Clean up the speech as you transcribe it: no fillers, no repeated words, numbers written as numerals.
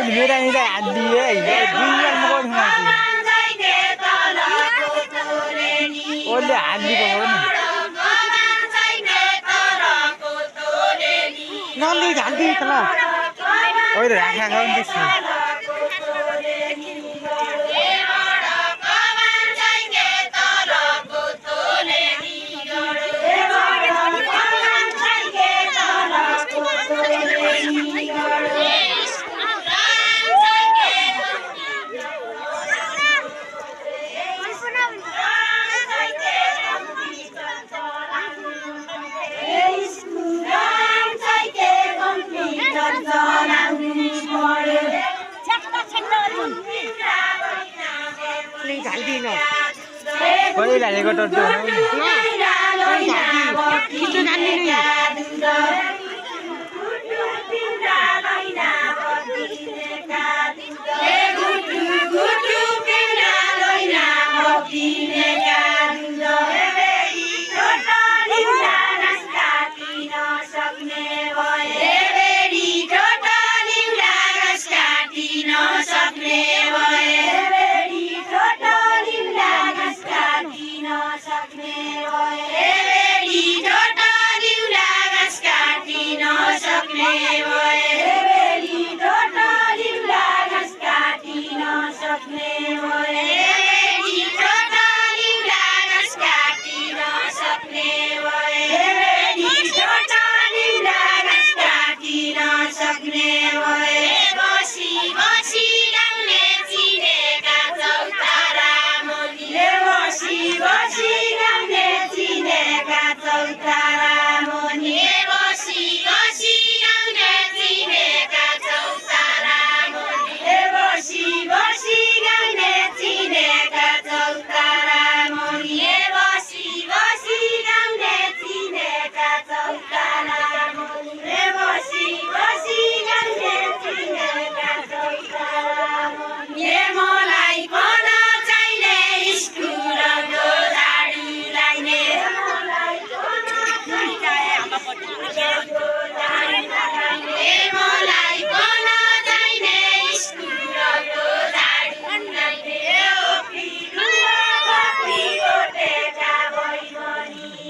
मेरा नहीं था आदि है ये दुनिया में कौन है ओले आदि को कौन नॉन ली आदि कला ओए रखा कौन किसी कोई लाने को तो दो Basi, basi, gamne, cine, kacau,